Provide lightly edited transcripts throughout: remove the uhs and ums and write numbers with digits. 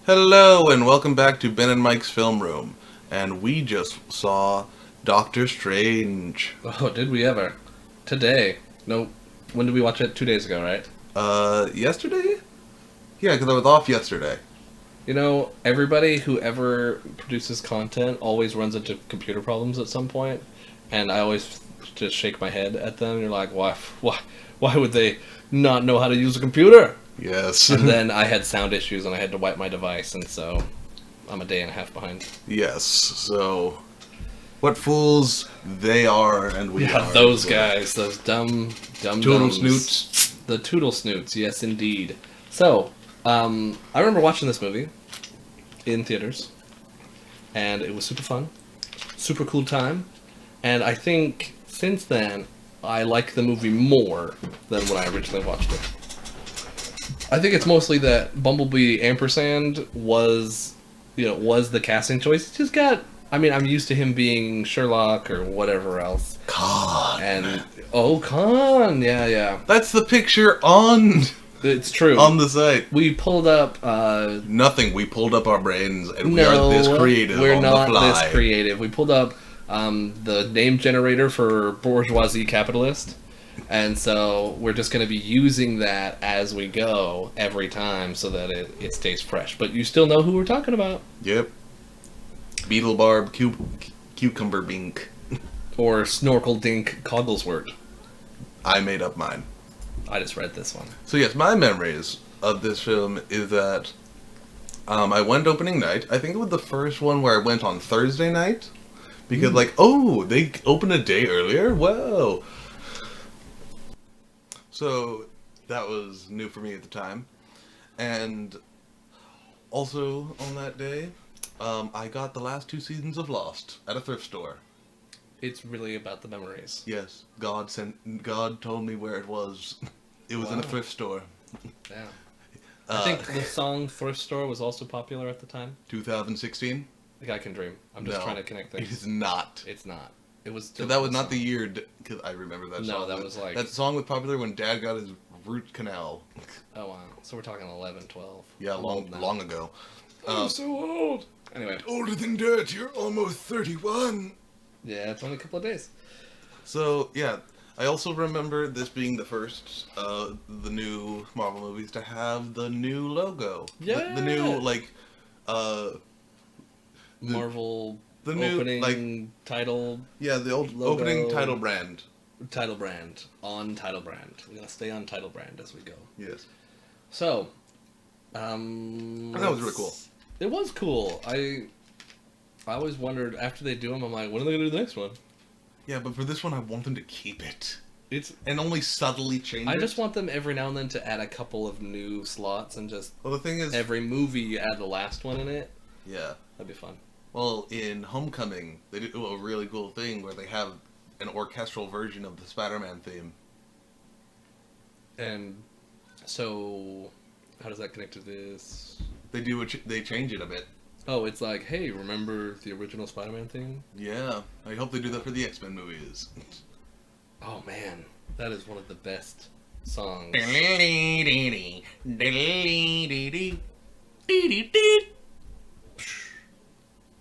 Hello and welcome back to Ben and Mike's Film Room. And we just saw Doctor Strange. Oh, did we ever? Today. No, when did we watch it? 2 days ago, right? Yesterday? Yeah, because I was off yesterday. You know, everybody who ever produces content always runs into computer problems at some point, and I always just shake my head at them. You're like, why would they not know how to use a computer? Yes. And then I had sound issues and I had to wipe my device, and so I'm a day and a half behind. Yes, so what fools they are and we Yeah, are. those So, guys, those dumb Total dumbs. snoots. The Toodle Snoots, yes indeed. So, I remember watching this movie in theaters, and it was super fun, super cool time, and I think since then I like the movie more than when I originally watched it. I think it's mostly that Bumblebee ampersand was the casting choice. It just got. I mean, I'm used to him being Sherlock or whatever else, God. and Khan, yeah, That's the picture on it's true. the site. We pulled up. Nothing. We pulled up our brains and we are this creative we're on not the fly. this creative. We pulled up the name generator for bourgeoisie capitalist, and so we're just going to be using that as we go every time so that it stays fresh. But you still know who we're talking about, Yep. Beetlebarb, Cucumber Bink. or Snorkel Dink Coggleswort. I made up mine. I just read this one. So yes, my memories of this film is that I went opening night. I think it was the first one where I went on Thursday night. Because, they open a day earlier? Whoa! So, that was new for me at the time. And also, on that day, I got the last 2 seasons of Lost at a thrift store. It's really about the memories. Yes, God told me where it was. It was in a Wow. thrift store. Yeah. I think the song Thrift Store was also popular at the time. 2016? The Guy Can Dream. I'm just No, trying to connect things. It is not. It's not. It was. That was not the year, because I remember that No, song. that was like- That song was popular when Dad got his root canal. Oh wow. So we're talking 11, 12. Yeah, I'm long old now. long ago. I'm so old. Anyway. Older than Dad, you're almost 31. Yeah, it's only a couple of days. So, yeah. I also remember this being the first the new Marvel movies to have the new logo. Yeah. The new, the- Marvel the new, opening title yeah, the old Logo. opening title brand. brand on title brand. We're gonna stay on title brand as we go. Yes. So, That was really cool. It was cool. I always wondered after they do them. I'm like, when are they gonna do the next one? Yeah, but for this one, I want them to keep it. It's. And only subtly change I it. just want them every now and then to add a couple of new slots and just Well, the thing is... every movie you add the last one in it. Yeah. That'd be fun. Well, in Homecoming, they do a really cool thing where they have an orchestral version of the Spider-Man theme. And so, how does that connect to this? They change it a bit. Oh, it's like, hey, remember the original Spider-Man thing? Yeah. I hope they do that for the X-Men movies. Oh man, that is one of the best songs.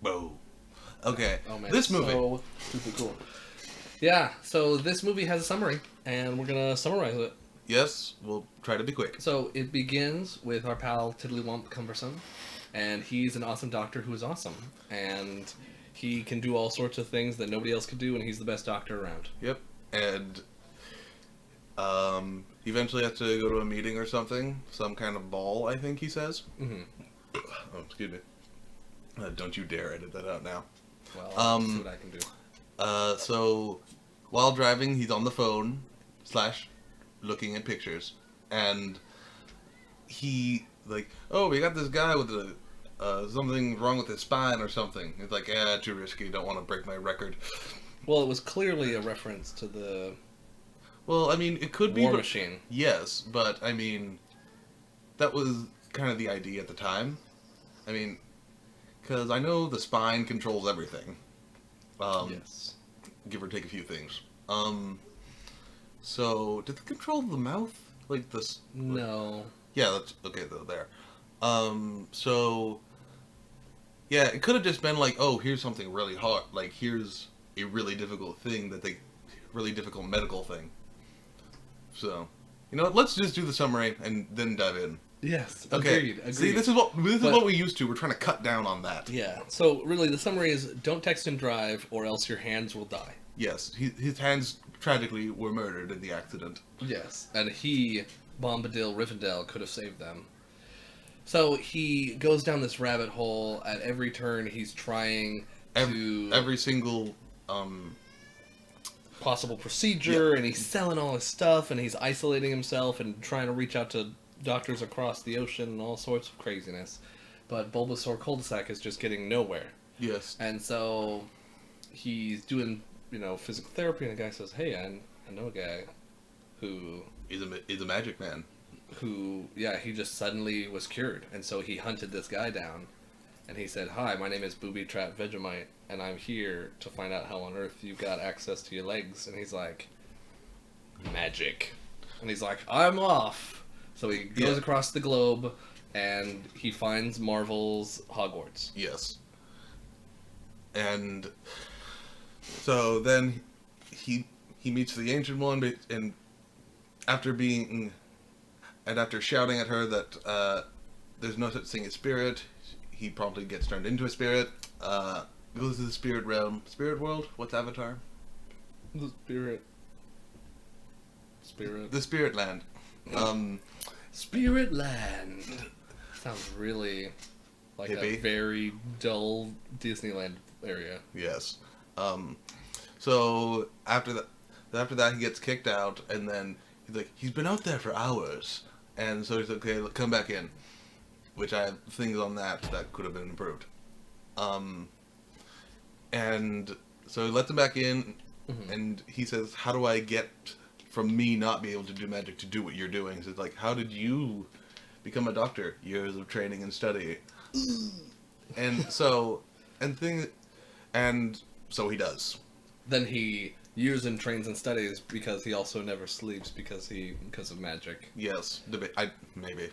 Whoa. Okay. Oh man, This movie. so super cool. Yeah, so this movie has a summary, and we're gonna summarize it. Yes, we'll try to be quick. So it begins with our pal Tiddlywomp Cumbersome, and he's an awesome doctor who is awesome, and he can do all sorts of things that nobody else could do, and he's the best doctor around. Yep. And eventually has to go to a meeting or something, some kind of ball, I think he says. Mm-hmm. Oh, excuse me. Don't you dare edit that out now. Well, I'll see what I can do. So while driving, he's on the phone / looking at pictures, and he oh, we got this guy with something wrong with his spine or something. It's like, yeah, too risky. Don't want to break my record. Well, it was clearly a reference to the Well, I mean, it could be War but- Machine. Yes, but I mean, that was kind of the idea at the time. I mean, because I know the spine controls everything. Yes. Give or take a few things. So, did it control the mouth? Like this? No. Yeah, that's okay though. There. So yeah, it could have just been like, oh, here's something really hard. Like here's a really difficult thing really difficult medical thing. So, you know what? Let's just do the summary and then dive in. Yes, Okay. agreed. See, this is But- what we used to. We're trying to cut down on that. Yeah. So really, the summary is: don't text and drive, or else your hands will die. Yes, his hands tragically were murdered in the accident. Yes, and he, Bombadil Rivendell, could have saved them. So he goes down this rabbit hole. At every turn, he's trying to Every single possible procedure, and he's selling all his stuff, and he's isolating himself and trying to reach out to doctors across the ocean and all sorts of craziness. But Bulbasaur Cul-de-sac is just getting nowhere. yes. And so he's doing, physical therapy, and the guy says, "Hey, I know a guy who Is a magic man. he just suddenly was cured." And so he hunted this guy down, and he said, "Hi, my name is Booby Trap Vegemite, and I'm here to find out how on earth you got access to your legs." And he's like, "Magic." And he's like, "I'm off." So he goes Yeah. across the globe, and he finds Marvel's Hogwarts. Yes. And so then he meets the Ancient One, and after shouting at her that there's no such thing as spirit, he promptly gets turned into a spirit. Goes to the spirit realm, spirit world. What's Avatar? The Spirit. The spirit land. Spirit Land. Sounds really like a Hippie. very dull Disneyland area. Yes. So after that, he gets kicked out, and then he's been out there for hours, and so he's like, okay, come back in. Which I have things on that could have been improved. And so he lets him back in, and he says, "How do I get from me not being able to do magic to do what you're doing?" So it's like, "How did you become a doctor? Years of training and study." And so he does. Then he years and trains and studies because he also never sleeps because of magic. Yes, maybe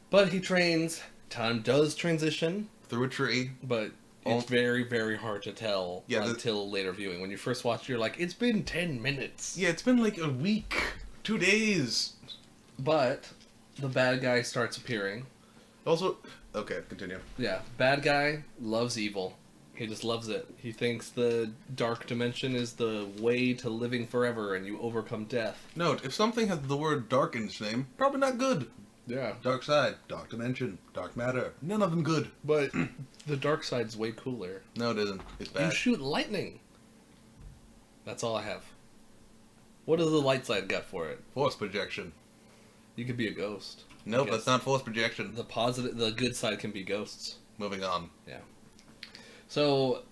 But he trains. Time does transition, through a tree. but it's very, very hard to tell Yeah, until later viewing. When you first watch, you're like, it's been 10 minutes. Yeah, it's been like a week, 2 days. But the bad guy starts appearing. Also, okay, continue. Yeah, bad guy loves evil. He just loves it. He thinks the dark dimension is the way to living forever and you overcome death. Note, if something has the word dark in its name, probably not good. Yeah. Dark side, dark dimension, dark matter. None of them good. But the dark side's way cooler. No, it isn't. It's You bad. shoot lightning. That's all I have. What does the light side got for it? Force projection. You could be a ghost. Nope, Yes. that's not force projection. The good side can be ghosts. Moving on. So,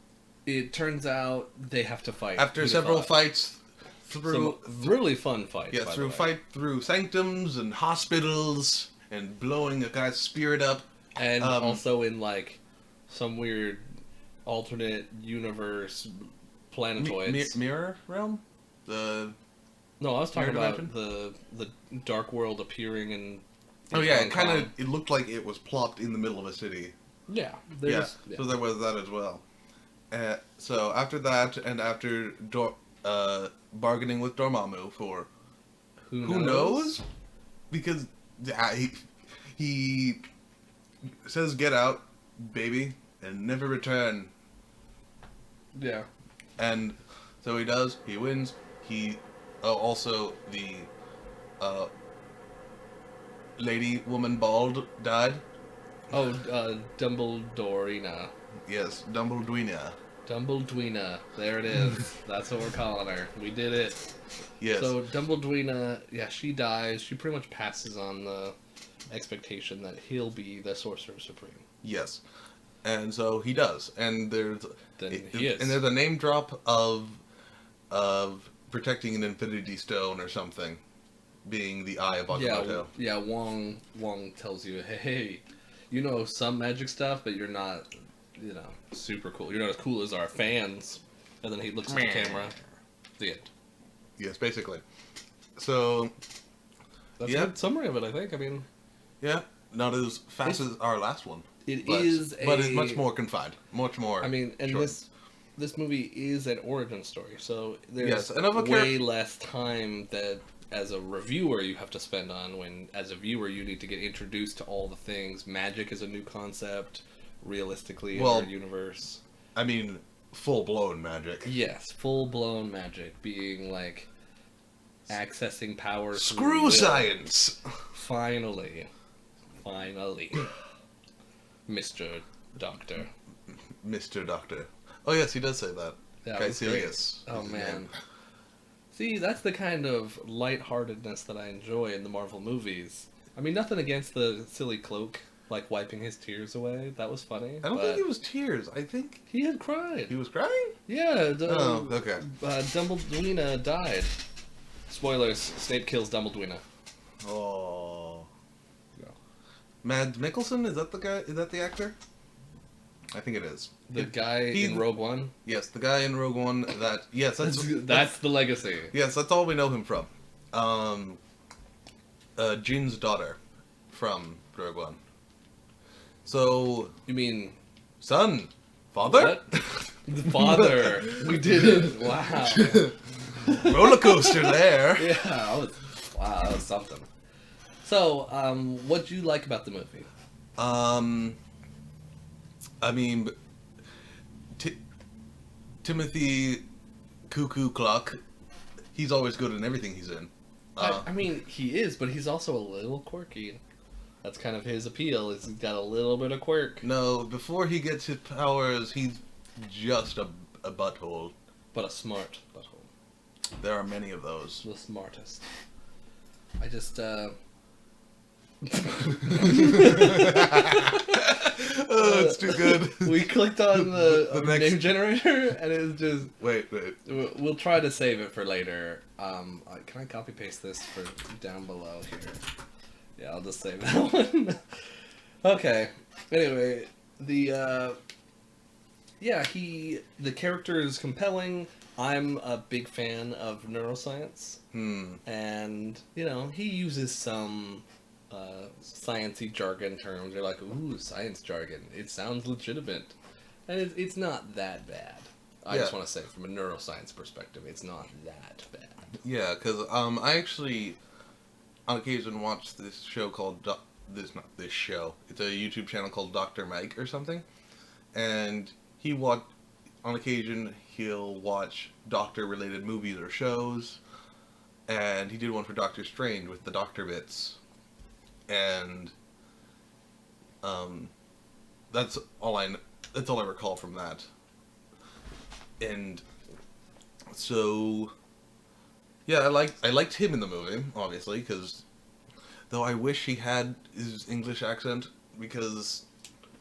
it turns out they have to fight. After Who'da several thought? fights through... Some really fun fights. Yeah, by through the way. fight through sanctums and hospitals and blowing a guy's spirit up. And also in like some weird alternate universe planetoids. Mirror realm? No, I was talking Mirror about the Dark World appearing in Oh yeah, Hong Kong. it looked like it was plopped in the middle of a city. Yeah, Yeah, so there was that as well. So after that, and after bargaining with Dormammu for who knows, because he says get out, baby, and never return. Yeah. And so he does. He wins. Also the lady woman bald died. Oh, Dumbledorina. Yes, Dumbledore. Dumbledwina. There it is. That's what we're calling her. We did it. Yes. So Dumbledwina, yeah, she dies. She pretty much passes on the expectation that he'll be the Sorcerer Supreme. Yes. And so he does. And there's He is. And there's a name drop of protecting an Infinity Stone or something, being the Eye of Agamotto. Yeah. Wong tells you, hey, you know some magic stuff, but you're not, super cool. You're not as cool as our fans. And then he looks at the camera. The end. Yes, basically. So That's Yeah. a good summary of it, I think. I mean, yeah, not as fast as our last one. It but, is but it's much more confined, much more. I mean, and short. this movie is an origin story, so there's Yes, and of a way less time that as a reviewer you have to spend on when as a viewer you need to get introduced to all the things. Magic is a new concept, realistically in our universe. I mean, full blown magic. Yes, full blown magic being like accessing power. Screw science. Finally, Mr. Doctor. Mr. Doctor. Oh yes, he does say that. That was Caecilius. great. Oh man. See, that's the kind of lightheartedness that I enjoy in the Marvel movies. I mean, nothing against the silly cloak, like wiping his tears away. That was funny. I don't think it was tears. I think he had cried. he was crying. Yeah. Oh, okay. Dumbledore died. Spoilers: Snape kills Dumbledore. Oh. No. Mads Mikkelsen, is that the guy? Is that the actor? I think it is. The guy in Rogue One. Yes, the guy in Rogue One. That's the legacy. Yes, that's all we know him from. Jin's daughter from Rogue One. So You mean son, father, what? The father? We did it! Wow. roller coaster there. Yeah. Wow, that was something. So, what do you like about the movie? I mean, Timothy Cuckoo Clock, he's always good in everything he's in. I mean, he is, but he's also a little quirky. That's kind of his appeal, is he's got a little bit of quirk. No, before he gets his powers, he's just a butthole. But a smart butthole. There are many of those. The smartest. I just, Oh, it's too good. We clicked on the next name generator, and it's just... Wait. We'll try to save it for later. Can I copy paste this for down below here? Yeah, I'll just save that one. Okay. Anyway, the character is compelling. I'm a big fan of neuroscience. And, he uses some sciencey jargon terms. You're like, ooh, science jargon. It sounds legitimate. And it's not that bad. I just want to say, from a neuroscience perspective, it's not that bad. Yeah, because I actually, on occasion, watch this show called... It's a YouTube channel called Dr. Mike or something. And on occasion, he'll watch doctor-related movies or shows. And he did one for Doctor Strange with the doctor bits. And that's all I recall from that. And so, yeah, I liked him in the movie, obviously, because though I wish he had his English accent, because...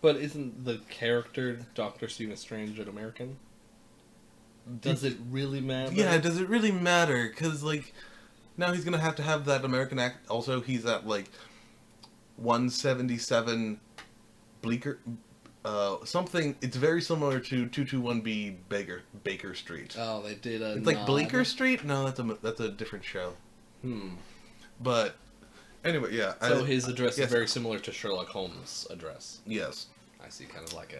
But isn't the character Dr. Stephen Strange an American? Does it really matter? Yeah, does it really matter? Because, now he's going to have that American accent. Also, he's at, 177 Bleecker... something... It's very similar to 221B Baker Street. Oh, they did a It's like Bleecker Street? No, that's a different show. But... Anyway, yeah. So his address is very similar to Sherlock Holmes' address. Yes. I see, kind of like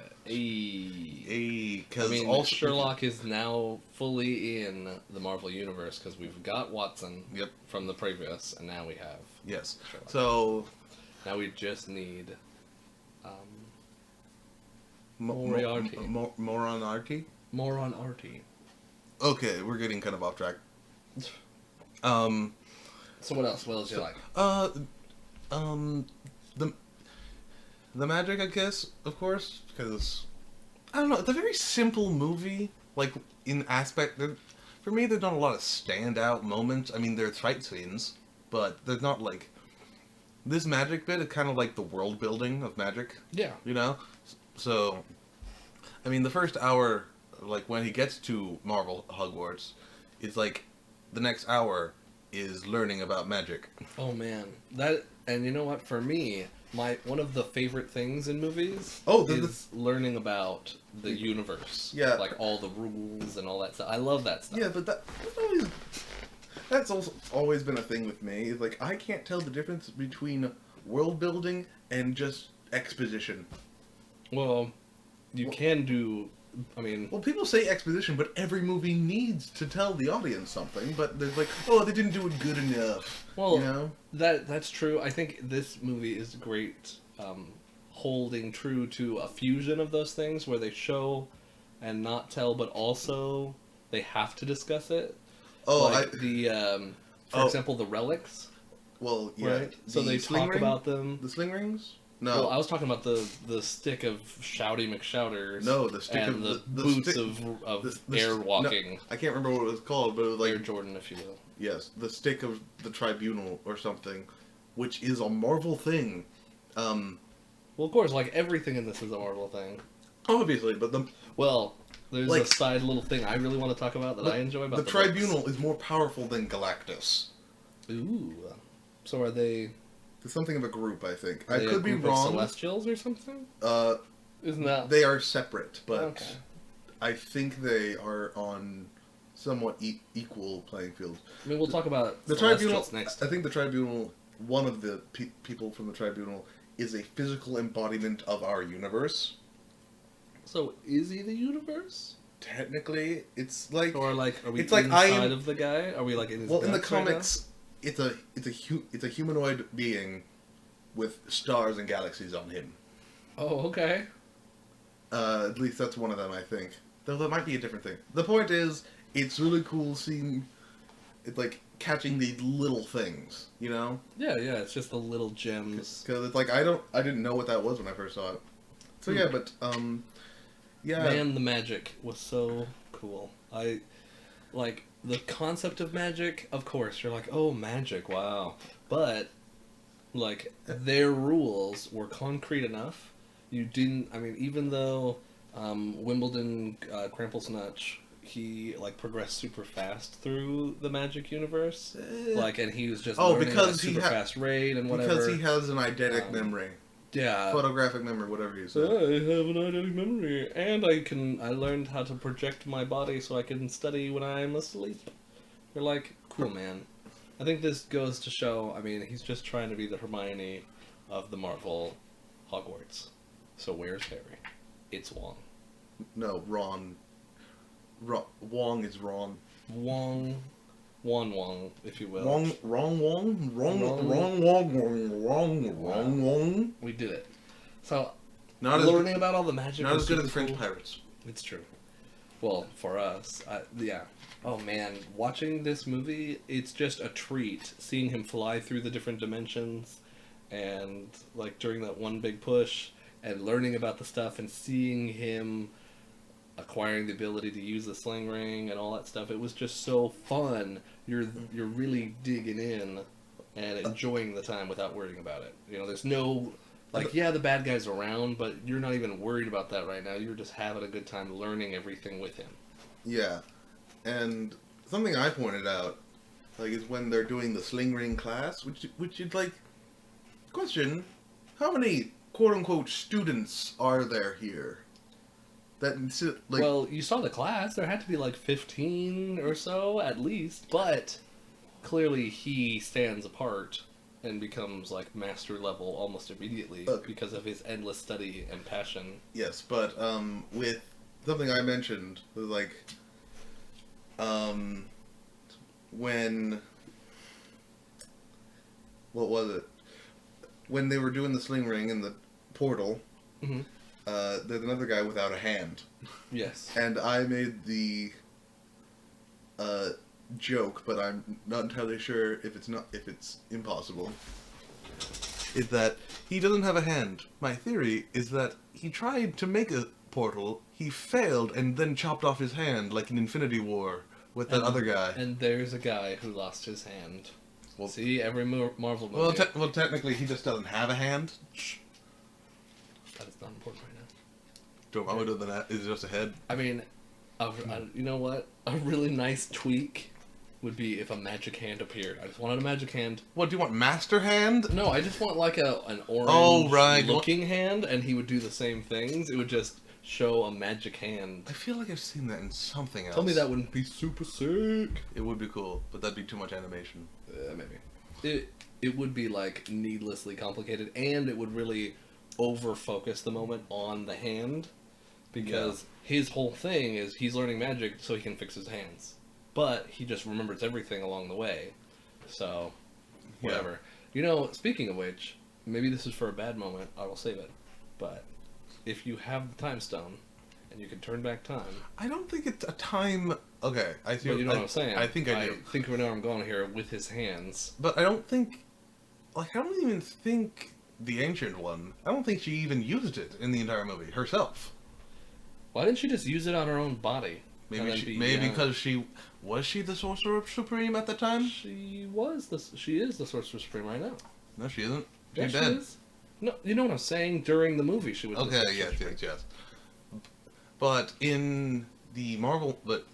because Sherlock is now fully in the Marvel Universe because we've got Watson from the previous, and now we have Sherlock. So now we just need Moriarty. Moriarty. Okay, we're getting kind of off track. So what else? What else do you like? The magic, I guess, of course, because I don't know. It's a very simple movie. In aspect, for me, there's not a lot of standout moments. I mean, there's fight scenes, but there's not this magic bit is kind of like the world building of magic. Yeah. So, I mean, the first hour, when he gets to Marvel Hogwarts, it's the next hour is learning about magic. Oh man, and you know what? For me, one of the favorite things in movies is learning about the universe. Yeah, all the rules and all that stuff. I love that stuff. Yeah, but that's also always been a thing with me. I can't tell the difference between world building and just exposition. Well, you can do. I mean, Well, people say exposition, but every movie needs to tell the audience something. But they're like, oh, they didn't do it good enough. well, you know? that's true. I think this movie is great, holding true to a fusion of those things where they show and not tell, but also they have to discuss it. Oh, like for oh. example, the relics, well, yeah. right? So The they sling talk ring? about them. The sling rings? No. Well, I was talking about the stick of Shouty McShouters. No, the stick and of the the boots stick- of the air no, walking. I can't remember what it was called, but it was like Air Jordan, if you will. yes, the stick of the tribunal or something, which is a Marvel thing. Well, of course, like everything in this is a Marvel thing. Obviously, but the Well, there's Like- a side little thing I really want to talk about that I enjoy about the the tribunal books. is more powerful than Galactus. Ooh, so are they? It's something of a group, I think. Are I they a could be group of wrong. Celestials or something? Uh, Isn't that? they are separate, but Okay. I think they are on somewhat equal playing field. I mean, we'll talk about The Celestials tribunal. next. I think the tribunal. One of the people from the tribunal is a physical embodiment of our universe. So, is he the universe? Technically, it's like Or like, are we It's like I inside am- of the guy? Are we like in his well in the guts right now? comics, it's a humanoid being with stars and galaxies on him. Oh, okay. At least that's one of them, I think. Though that might be a different thing. The point is, it's really cool seeing it like catching these little things, you know? Yeah, yeah. It's just the little gems. Because it's like I didn't know what that was when I first saw it. So yeah, but yeah. Man, the magic was so cool. I like the concept of magic. Of course, you're like, oh, magic, wow. But like their rules were concrete enough. You didn't. I mean, even though Wimbledon Krampusnatch, he like progressed super fast through the magic universe. Like, and he was just learning because that he super ha- fast raid and whatever. because he has an eidetic memory, yeah. photographic memory, whatever you said. I have an eidetic memory, and I learned how to project my body so I can study when I'm asleep. You're like, cool, man. I think this goes to show, I mean, he's just trying to be the Hermione of the Marvel Hogwarts. So where's Harry? It's Wong. No, Ron. Wong is Ron. Wong, if you will. Wrong, Wong. We did it. So, Not as learning about all the magic not was as good as super French cool. pirates. It's true. Well, for us, yeah. Oh man, watching this movie, it's just a treat seeing him fly through the different dimensions and like during that one big push and learning about the stuff and seeing him acquiring the ability to use the sling ring and all that stuff. It was just so fun. You're really digging in and enjoying the time without worrying about it. You know, there's no like, yeah, the bad guy's around, but you're not even worried about that right now. You're just having a good time learning everything with him. Yeah, and something I pointed out, like, is when they're doing the sling ring class, which is like, question, how many quote unquote students are there here? That like, Well, you saw the class. There had to be like 15 or so at least, but clearly he stands apart and becomes like master level almost immediately because of his endless study and passion. yes, but with something I mentioned, was like, when, what was it? When they were doing the sling ring in the portal, Mm-hmm. there's another guy without a hand. Yes. And I made the joke, but I'm not entirely sure if it's impossible. Is that he doesn't have a hand. My theory is that he tried to make a portal, he failed, and then chopped off his hand like in Infinity War with that other guy. And there's a guy who lost his hand. Well- See, every Marvel movie. Well, technically, he just doesn't have a hand. that is not important right now. Dormammu than that is just a head. I mean, you know what? A really nice tweak would be if a magic hand appeared. I just wanted a magic hand. What do you want? Master hand? No, I just want like an orange Oh, right. looking hand, and he would do the same things. It would just show a magic hand. I feel like I've seen that in something else. Tell me that wouldn't be super sick. It would be cool, but that'd be too much animation. Maybe. it would be like needlessly complicated, and it would really over focus the moment on the hand, because his whole thing is he's learning magic so he can fix his hands, but he just remembers everything along the way. So, whatever. You know, speaking of which, maybe this is for a bad moment. I will save it. But if you have the time stone and you can turn back time, I don't think it's a time. Okay, I see. but you know what I'm saying. I think I do. I think we know where I'm going here with his hands. But I don't think. Like, I don't even think the Ancient One. I don't think she even used it in the entire movie herself. Why didn't she just use it on her own body? Maybe because she was she the Sorcerer Supreme at the time. She is the Sorcerer Supreme right now. No, she isn't. Yeah, She's she dead. is. No, you know what I'm saying. During the movie, she was. The Okay. Sorcerer Yes. Supreme. Yes. But in the Marvel, but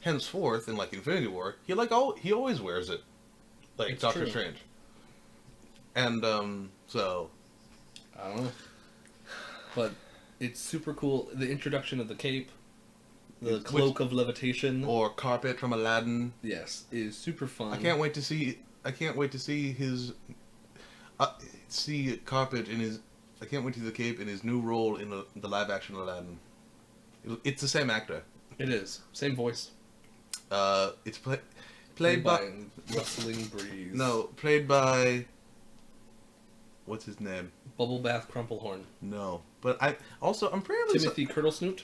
henceforth in like Infinity War, he always wears it, like It's Doctor true. Strange. And so I don't know. But it's super cool. The introduction of the cape, the cloak of levitation, or Carpet from Aladdin. yes, is super fun. I can't wait to see. His. See Carpet in his. I can't wait to see the cape in his new role in the live action Aladdin. It's the same actor. It is same voice. It's played by Rustling Breeze. no played by. What's his name? Bubble Bath Crumplehorn. No, but I'm fairly Timothy Curdlesnoot.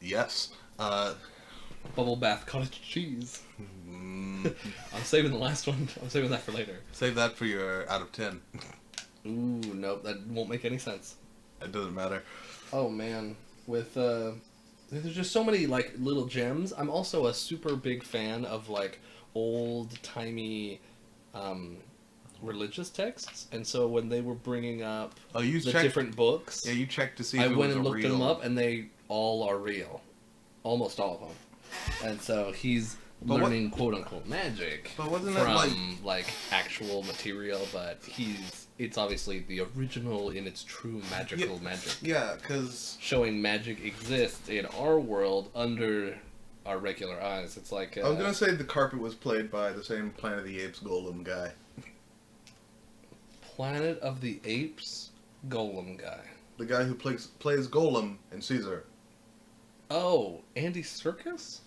yes. Bubble Bath Cottage Cheese. Mm, I'm saving the last one. I'm saving that for later. save that for your out of 10. Ooh, nope, that won't make any sense. It doesn't matter. Oh man, with there's just so many like little gems. I'm also a super big fan of like old timey religious texts, and so when they were bringing up Oh, you the checked. different books, Yeah, you checked to see. I if it went was and a looked real... them up, and they all are real, almost all of them. And so he's But learning quote unquote magic But wasn't from that like actual material, but it's obviously the original in its true magical magic. Yeah, because Showing magic exists in our world under our regular eyes. It's like I was gonna say the Carpet was played by the same Planet of the Apes Golem guy. Planet of the Apes Golem guy. The guy who plays Golem in Caesar. Oh, Andy Serkis?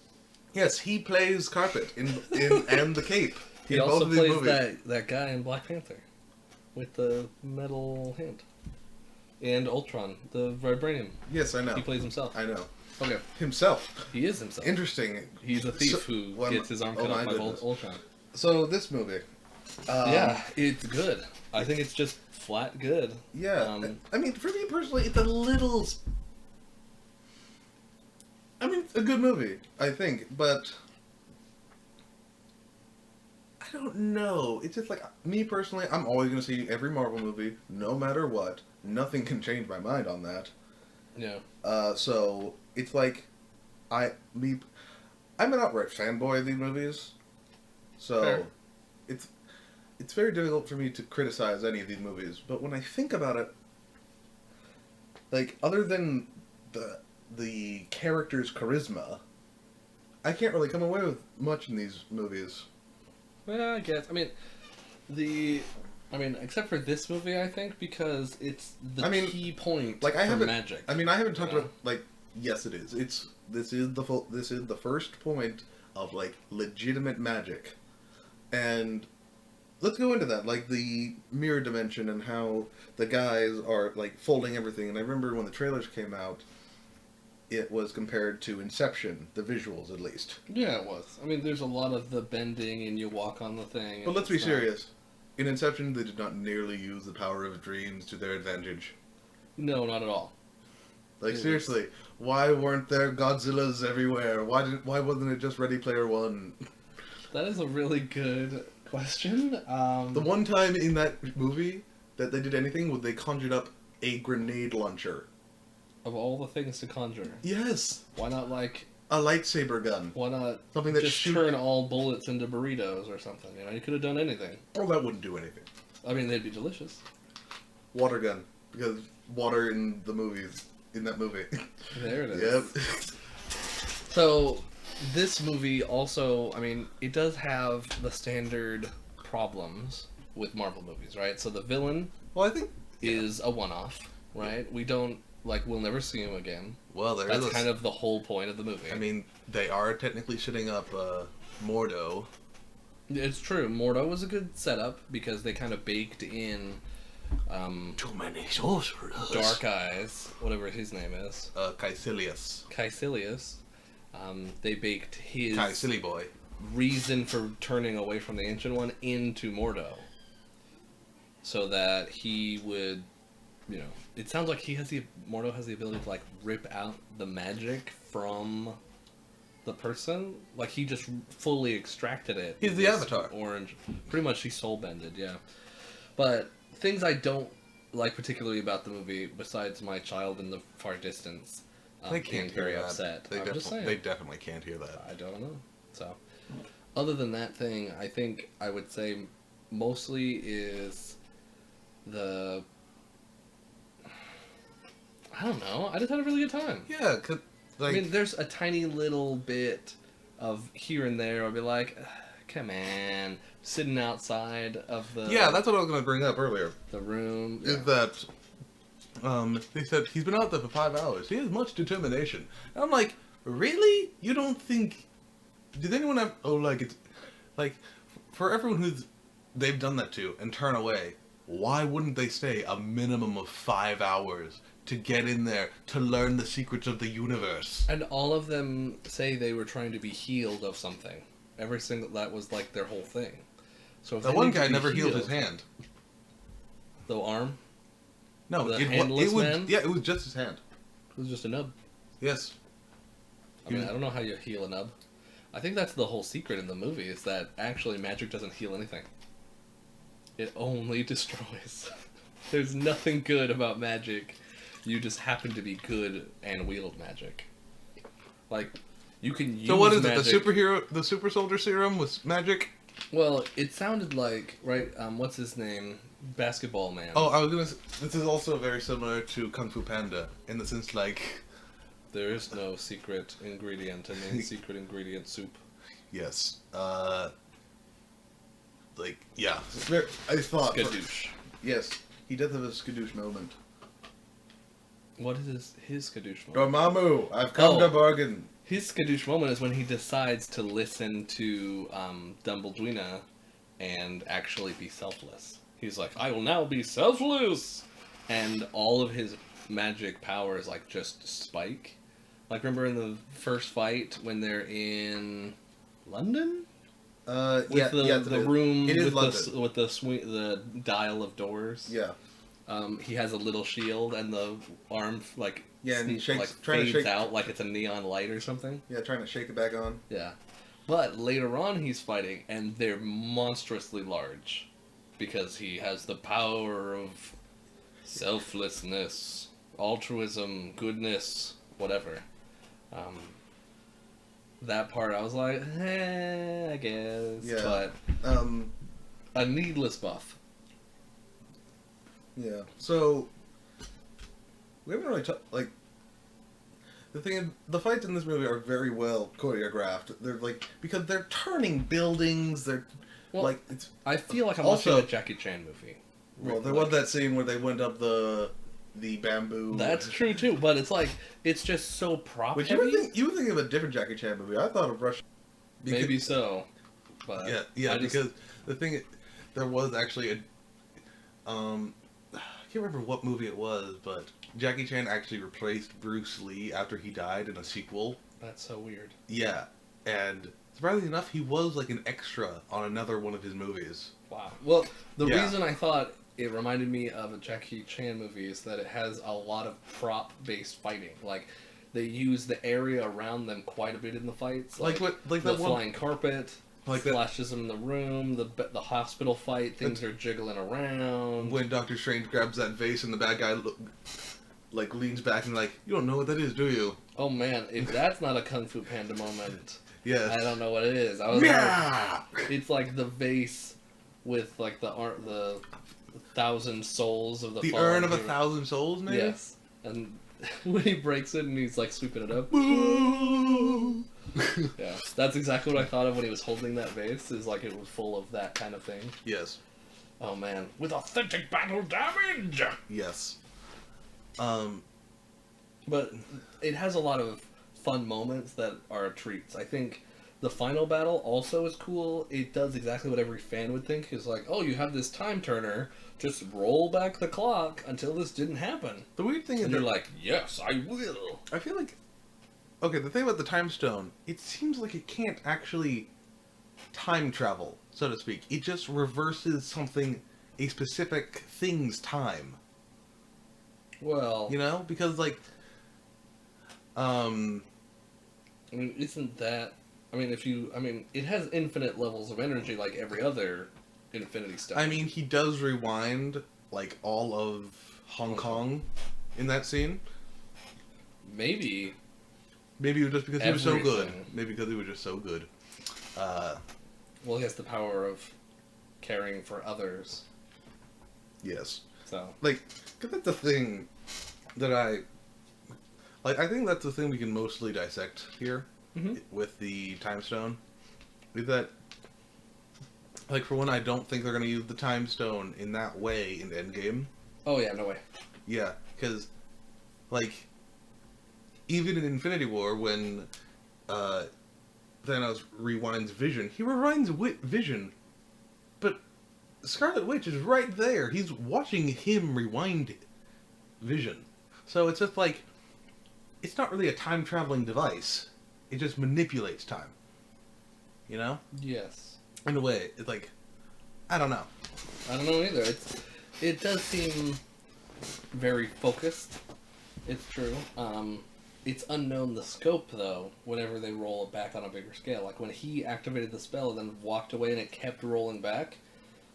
Yes, he plays Carpet in and the Cape. He in also both of these plays movies. that guy in Black Panther with the metal hand. And Ultron, the vibranium. Yes, I know. He plays himself. I know. Okay, Himself. he is himself. Interesting. He's a thief So- who well, gets his arm oh cut my off by goodness. Ultron. So this movie. Yeah, it's good. I think it's just flat good. Yeah. I mean, for me personally, it's a little. I mean, it's a good movie, I think, but I don't know. It's just like me personally, I'm always gonna see every Marvel movie, no matter what. Nothing can change my mind on that. Yeah. So it's like, I'm an outright fanboy of these movies. So Fair. it's very difficult for me to criticize any of these movies. But when I think about it, like other than the character's charisma, I can't really come away with much in these movies. Well, I guess. I mean, except for this movie, I think, because it's the key point Like I for haven't magic. I mean, I haven't talked you know? about like yes, it is. This is the first point of like legitimate magic, and let's go into that, like the mirror dimension and how the guys are like folding everything. And I remember when the trailers came out, it was compared to Inception, the visuals at least. Yeah, it was. I mean, there's a lot of the bending and you walk on the thing. But and let's be it's not- serious. In Inception, they did not nearly use the power of dreams to their advantage. No, not at all. Like It was- seriously, why weren't there Godzillas everywhere? Why wasn't it just Ready Player One? That is a really good question. The one time in that movie that they did anything was they conjured up a grenade launcher. Of all the things to conjure, Yes, why not a lightsaber gun. why not Something that just shoot- turn all bullets into burritos or something? You know, you could have done anything. Well, that wouldn't do anything. I mean, they'd be delicious. Water gun, because water in the movies in that movie. There it is. Yep. So, this movie also, I mean, it does have the standard problems with Marvel movies, right? So the villain Well, I think is a one-off, right? We don't we'll never see him again. well there That's is. kind of the whole point of the movie. I mean, they are technically shitting up Mordo. It's true. Mordo was a good setup because they kind of baked in Too many sorcerers. Dark Eyes, whatever his name is, Caecilius. Caecilius. They baked his Kai Silly Boy. reason for turning away from the Ancient One into Mordo, so that he would, it sounds like Mordo has the ability to like rip out the magic from the person. Like he just fully extracted it. He's the Avatar. Orange. Pretty much he soul bended, yeah. But things I don't like particularly about the movie, besides my child in the far distance They being can't hear very that. upset. They, I'm just saying. they definitely can't hear that. I don't know. So, other than that thing, I think I would say mostly is the. I don't know. I just had a really good time. Yeah, 'cause, like, I mean, there's a tiny little bit of here and there. I'll be like, come on, sitting outside of the yeah, that's what I was going to bring up earlier. the room. Is that they said he's been out there for 5 hours. He has much determination. And I'm like, really? You don't think? Did anyone have? Oh, like it's like for everyone who's they've done that to and turn away. Why wouldn't they stay a minimum of 5 hours to get in there to learn the secrets of the universe? And all of them say they were trying to be healed of something. Every single that was like their whole thing. So if The they one need to guy be never healed his hand. The arm. No, The it handless was man? yeah, it was just his hand. It was just a nub. Yes. I mean, I don't know how you heal a nub. I think that's the whole secret in the movie, is that actually magic doesn't heal anything. It only destroys. There's nothing good about magic. You just happen to be good and wield magic. Like, you can use So what is magic. it? The super soldier serum was magic? Well, it sounded like, right, what's his name? Basketball Man. Oh, I was gonna. This is also very similar to Kung Fu Panda in the sense like, There is no secret ingredient in the secret ingredient soup. yes, like yeah. I thought. Skadoosh. Yes, he does have a skadoosh moment. What is his skadoosh moment? Dormammu, I've come Oh. to bargain. His skadoosh moment is when he decides to listen to Dumbledore and actually be selfless. He's like, I will now be selfless! And all of his magic powers, like, just spike. Like, remember in the first fight when they're in London? With the room It is with the dial of doors. Yeah. He has a little shield and the arm, like, Yeah, and he shakes, like, trying to fades shake. out like it's a neon light or something. Yeah, trying to shake it back on. Yeah. But later on he's fighting and they're monstrously large because he has the power of selflessness, altruism, goodness, whatever. That part I was like, I guess. Yeah. But a needless buff. Yeah. So we haven't really like the thing is, the fights in this movie are very well choreographed. They're like because they're turning buildings. They're Well, like it's I feel like I'm Also- watching a Jackie Chan movie. well. There Like, was that scene where they went up the bamboo. That's true too, but it's like it's just so prop Which heavy. you would think of a different Jackie Chan movie. I thought of Rush. Maybe so, but Yeah, I just- because the thing, there was actually a, I can't remember what movie it was, but Jackie Chan actually replaced Bruce Lee after he died in a sequel. that's so weird. Yeah, and surprisingly enough, he was like an extra on another one of his movies. Wow. Well, the Yeah. reason I thought it reminded me of a Jackie Chan movie is that it has a lot of prop-based fighting. Like, they use the area around them quite a bit in the fights. Like what? Like the that one. flying carpet, Like that- flashes in the room, the hospital fight, things are jiggling around. When Doctor Strange grabs that vase and the bad guy like leans back and like, you don't know what that is, do you? Oh man, if that's not a Kung Fu Panda moment, Yes. I don't know what it is. I was like, Yeah. it's like the vase with like the 1,000 souls of the The fallen urn of hero. 1,000 souls, maybe. Yes, and when he breaks it and he's like sweeping it up. Boo! Yeah, that's exactly what I thought of when he was holding that vase. Is like it was full of that kind of thing. Yes. Oh man, with authentic battle damage. Yes. But it has a lot of fun moments that are treats. I think the final battle also is cool. It does exactly what every fan would think. Is like, oh, you have this time turner. Just roll back the clock until this didn't happen. The weird thing is And that you're like, yes, I will. I feel like, okay, the thing about the time stone, it seems like it can't actually time travel, so to speak. It just reverses something, a specific thing's time. Well, You know, because like, I mean, isn't that? I mean, it has infinite levels of energy like every other Infinity stuff. I mean, he does rewind like all of Hong Kong in that scene. Maybe. Maybe it was just because he was so good. Everything. Maybe because he was just so good. Well, he has the power of caring for others. Yes. So. Like, 'cause that's the thing that I think that's the thing we can mostly dissect here Mhm. with the time stone. Is that, like, for one, I don't think they're going to use the time stone in that way in Endgame. Oh yeah, no way. Yeah, because, like, even in Infinity War, when Thanos rewinds Vision, he rewinds Vision, but Scarlet Witch is right there. He's watching him rewind Vision. So it's just like, it's not really a time-traveling device. It just manipulates time. You know? Yes. In a way, it's like, I don't know. I don't know either. It does seem very focused. It's true. It's unknown the scope though. Whenever they roll it back on a bigger scale, like when he activated the spell and then walked away and it kept rolling back,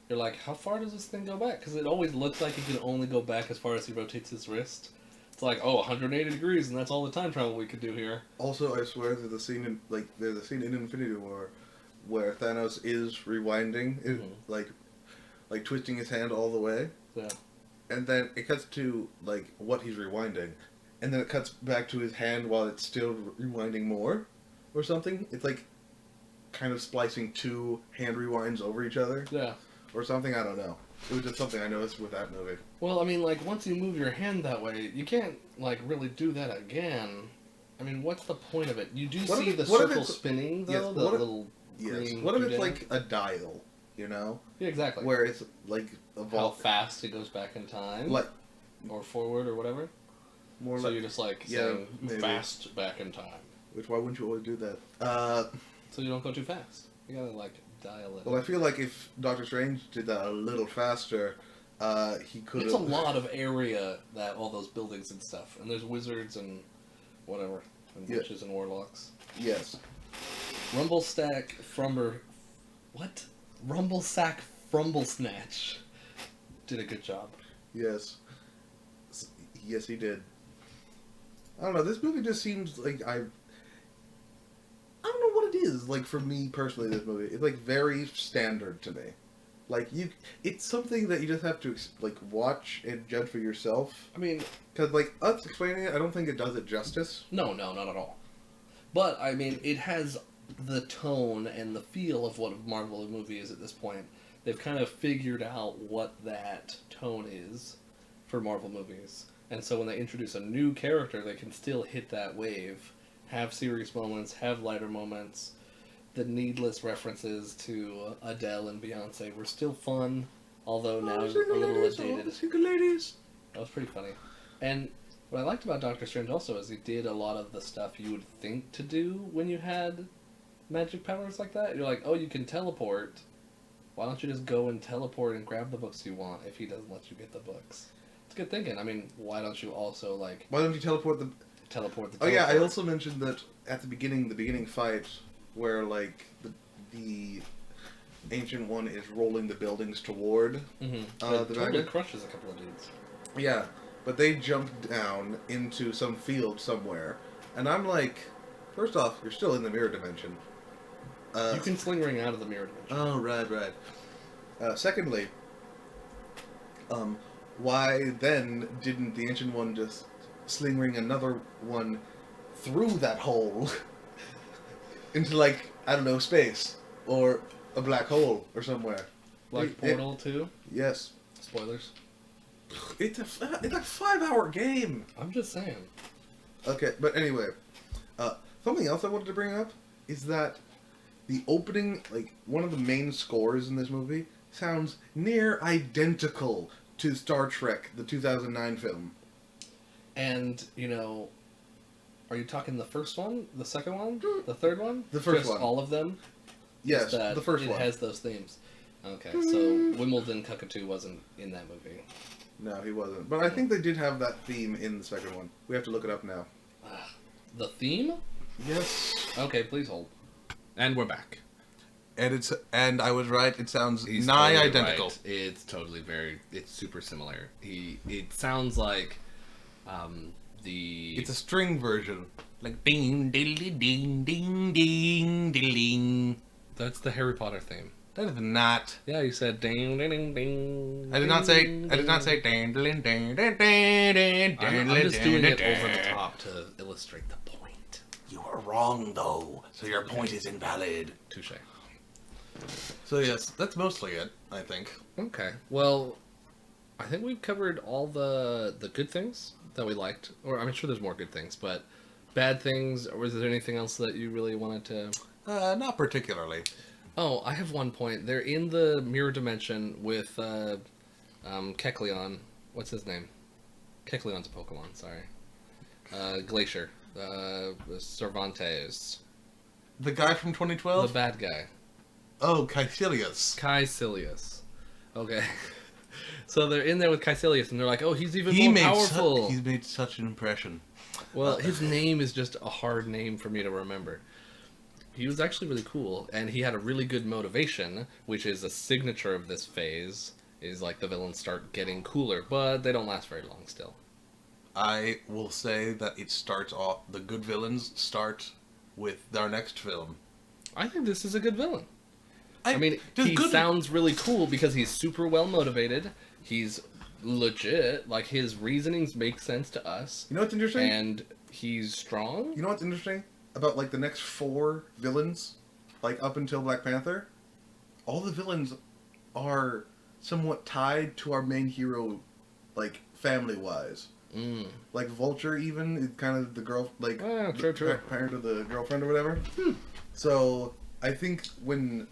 you're like, how far does this thing go back? Because it always looks like it can only go back as far as he rotates his wrist. It's like, oh, 180 degrees, and that's all the time travel we could do here. Also, I swear there's a scene in Infinity War where Thanos is rewinding, like twisting his hand all the way, Yeah. and then it cuts to like what he's rewinding, and then it cuts back to his hand while it's still rewinding more, or something. It's like kind of splicing two hand rewinds over each other, Yeah. or something. I don't know. It was just something I noticed with that movie. Well, I mean, like, once you move your hand that way, you can't, like, really do that again. I mean, what's the point of it? You do What if see it- the what if circle it's- spinning, though? yes, The what if- little Yes. green What if it's doodad? like a dial, you know, Yeah, exactly. where it's like How evolved, fast it goes back in time. like Or forward or whatever. more So like. you're just, like, Yeah, saying maybe. fast back in time. Which why wouldn't you always do that? So you don't go too fast. You gotta, like, dial it. Well, I feel like if Doctor Strange did that a little faster, he could. It's a lot of area, that all those buildings and stuff. And there's wizards and whatever. And Yeah. witches and warlocks. Yes. Rumblestack Frumber... What? Rumblesack Frumblesnatch did a good job. Yes. Yes, he did. I don't know. This movie just seems like I don't know what it is. Like for me personally, this movie it's like very standard to me. Like it's something that you just have to like watch and judge for yourself. I mean, Because like us explaining it, I don't think it does it justice. no, not at all. But, I mean, it has the tone and the feel of what a Marvel movie is at this point. They've kind of figured out what that tone is for Marvel movies. And so when they introduce a new character, they can still hit that wave, have serious moments, have lighter moments. The needless references to Adele and Beyonce were still fun, although now a little outdated. Single ladies. That was pretty funny. And what I liked about Doctor Strange also is he did a lot of the stuff you would think to do when you had magic powers like that. You're like, oh, you can teleport. Why don't you just go and teleport and grab the books you want if he doesn't let you get the books? It's good thinking. I mean, why don't you also, like, Why don't you teleport the? teleport the Oh yeah, I teleport? also mentioned that at the beginning fight, where like the ancient one is rolling the buildings toward. Mm-hmm. the totally dragon? crushes a couple of dudes. Yeah, but they jump down into some field somewhere, and I'm like, first off, you're still in the mirror dimension. You can sling ring out of the mirror dimension. Oh, right. Secondly, why then didn't the ancient one just sling ring another one through that hole into, like, I don't know, space or a black hole or somewhere? Like Portal 2? Yes. Spoilers. It's a 5-hour game. I'm just saying. Okay, but anyway, something else I wanted to bring up is that the opening, like one of the main scores in this movie, sounds near identical to Star Trek, the 2009 film. And, you know, are you talking the first one, the second one, the third one? The first Just one. all of them? Yes, That the first it one. has those themes. Okay, so Wimbledon Cuckatoo wasn't in that movie. No, he wasn't. But I think they did have that theme in the second one. We have to look it up now. The theme? Yes. Okay, please hold. And we're back. And I was right. It sounds He's nigh totally identical. right. It's totally it's super similar. It sounds like the It's a string version, like ding ding ding ding ding ding. That's the Harry Potter theme. That is not. Yeah, you said ding ding ding ding. I did not say. I did not say ding ding ding ding ding. I'm just doing it over the top to illustrate the point. You are wrong though, so your point is invalid. Touche. So yes, that's mostly it. I think. Okay. Well, I think we've covered all the good things that we liked. Or I'm sure there's more good things, but bad things. Or was there anything else that you really wanted to? Not particularly. Oh, I have one point. They're in the mirror dimension with Kecleon. What's his name? Kecleon's a Pokemon. Sorry. Glacier. Cervantes. The guy from The 2012. bad guy. Oh, Caecilius. Caecilius. Okay. So they're in there with Caecilius, and they're like, "Oh, he's even He more made powerful." he's made such an impression. Well, his name is just a hard name for me to remember. He was actually really cool, and he had a really good motivation, which is a signature of this phase, is like the villains start getting cooler, but they don't last very long still. I will say that it starts off. The good villains start with our next film. I think this is a good villain. I mean, does he good- sounds really cool because he's super well motivated. He's legit. Like, his reasonings make sense to us. You know what's interesting? And he's strong. You know what's interesting about like the next 4 villains, like up until Black Panther? All the villains are somewhat tied to our main hero, like family-wise. Mm. Like Vulture, even is kind of the girl, like Ah, true, the true. parent of the girlfriend or whatever. So I think when,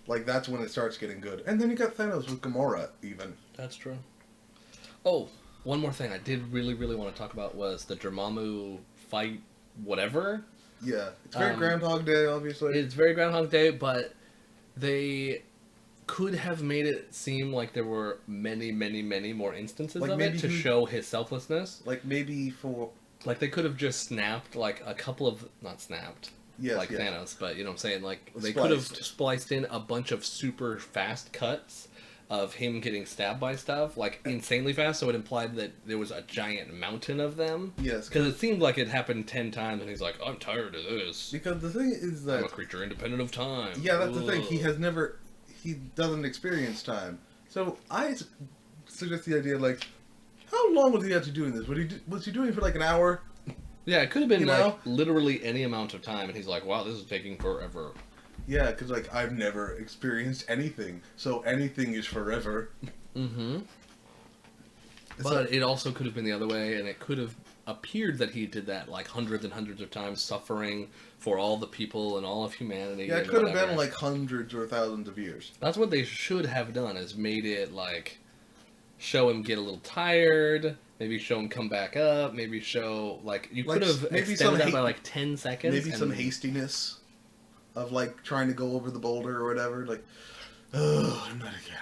like, that's when it starts getting good. And then you got Thanos with Gamora, even. That's true. Oh, one more thing I did really, really want to talk about was the Dormammu fight, whatever. Yeah, it's very Um, Groundhog Day, obviously. It's very Groundhog Day, but they could have made it seem like there were many, many, many more instances Like of maybe it to he- show his selflessness. Like maybe for Like, they could have just snapped, like, a couple of... Not snapped, yes, like yes. Thanos, but, you know what I'm saying? Like, they could have Spliced. spliced in a bunch of super fast cuts of him getting stabbed by stuff, like, insanely fast, so it implied that there was a giant mountain of them. Yes, Because it seemed like it happened 10 times, and he's like, I'm tired of this. because the thing is I'm that a creature independent of time. yeah, that's the thing. He Ugh. has never, he doesn't experience time. So I suggest the idea like, how long was he actually doing this? Was he doing it for like an hour? Yeah, it could have been, You like, know? literally any amount of time, and he's like, wow, this is taking forever. Yeah, because like I've never experienced anything, so anything is forever. Mm-hmm. It's But like- it also could have been the other way, and it could have appeared that he did that like hundreds and hundreds of times, suffering for all the people and all of humanity. yeah, it and could have whatever. been like hundreds or thousands of years. That's what they should have done, is made it like show him get a little tired, maybe show him come back up, maybe show like you Like, could have maybe extended some that by ha- like 10 seconds. Maybe some and- hastiness of like trying to go over the boulder or whatever. Like, oh, not again.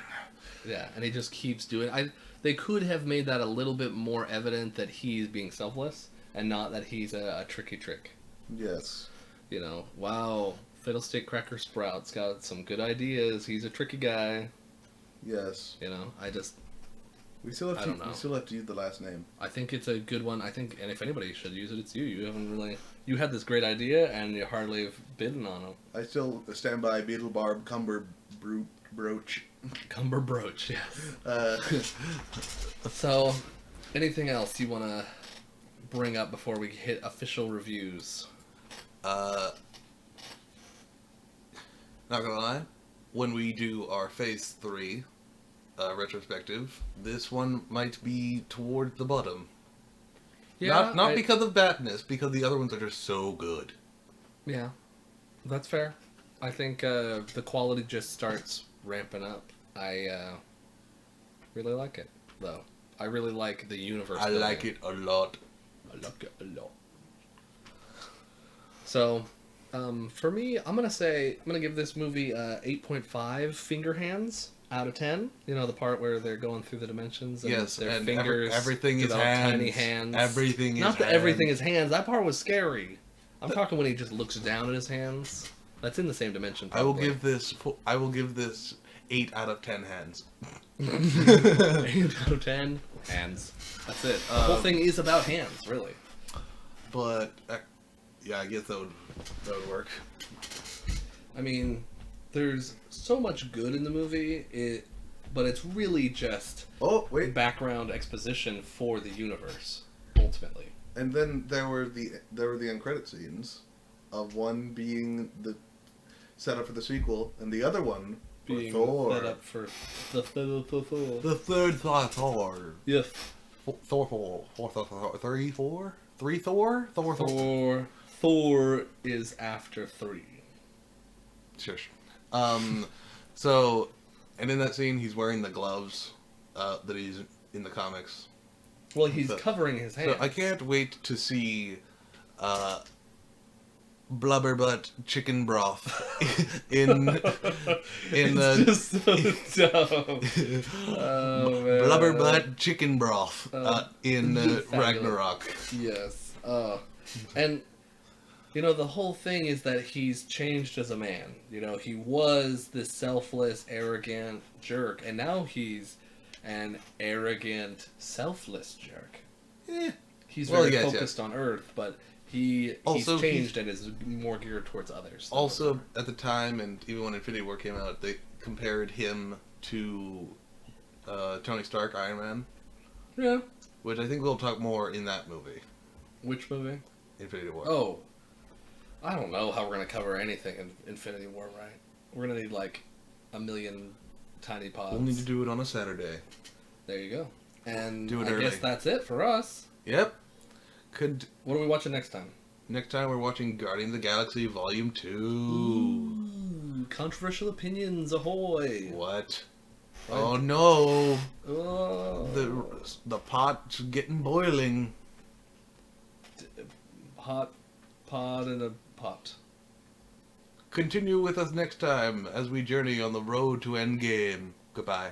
Yeah, and he just keeps doing. They could have made that a little bit more evident that he's being selfless and not that he's a tricky trick. Yes. You know, wow, Fiddlestick Cracker Sprout's got some good ideas. He's a tricky guy. Yes. You know, We still have I to. don't know. We still have to use the last name. I think it's a good one. I think, and if anybody should use it, it's you. You haven't really. You had this great idea, and you hardly have bidden on it. I still stand by Beetlebarb Cumber Brooch. Cumber Brooch, yes. Uh, So, anything else you want to bring up before we hit official reviews? Not gonna lie, when we do our Phase 3 retrospective, this one might be toward the bottom. Not because of badness, because the other ones are just so good. Yeah, that's fair. I think the quality just starts ramping up. I really like it, though. I really like the universe. I like it a lot. I like it a lot. So, for me, I'm gonna give this movie 8.5 finger hands out of 10. You know, the part where they're going through the dimensions and Yes, their and fingers everything is develop hands. tiny hands. Everything is Not that hands. everything is hands. That part was scary. I'm talking when he just looks down at his hands. That's in the same dimension. I will Probably. give this 8 out of 10 hands. 8 out of 10 hands. That's it. The whole thing is about hands, really. But yeah, I guess that would work. I mean, there's so much good in the movie, but it's really just Oh wait, background exposition for the universe, ultimately. and then there were the end credit scenes, of one being the setup for the sequel, and the other one for Being Thor. set up for the Thor. The third Thor. Yes. Thor is after 3. Shush. So, and in that scene, he's wearing the gloves that he's in the comics. Well, he's So- covering his hands. So I can't wait to see blubberbutt chicken broth in It's the just so dumb. Oh, man. blubberbutt chicken broth in Fabulous. Ragnarok. Yes. And, you know, the whole thing is that he's changed as a man. You know, he was this selfless, arrogant jerk, and now he's an arrogant, selfless jerk. He's Well, very yes, focused on Earth, but he's Also, changed and is more geared towards others. than Also, Earth. at the time, and even when Infinity War came out, they compared him to Tony Stark, Iron Man, Yeah. which I think we'll talk more in that movie, Which movie? Infinity War. Oh. I don't know how we're going to cover anything in Infinity War, right? We're going to need like a million tiny pods. We'll need to do it on a Saturday. There you go. And Do it I early. guess that's it for us. Yep. What are we watching next time? Next time we're watching Guardians of the Galaxy Volume 2. Ooh, controversial opinions, ahoy! What? Oh no! Oh. The pot's getting boiling. Hot pod in a pot. Continue with us next time as we journey on the road to Endgame. Goodbye.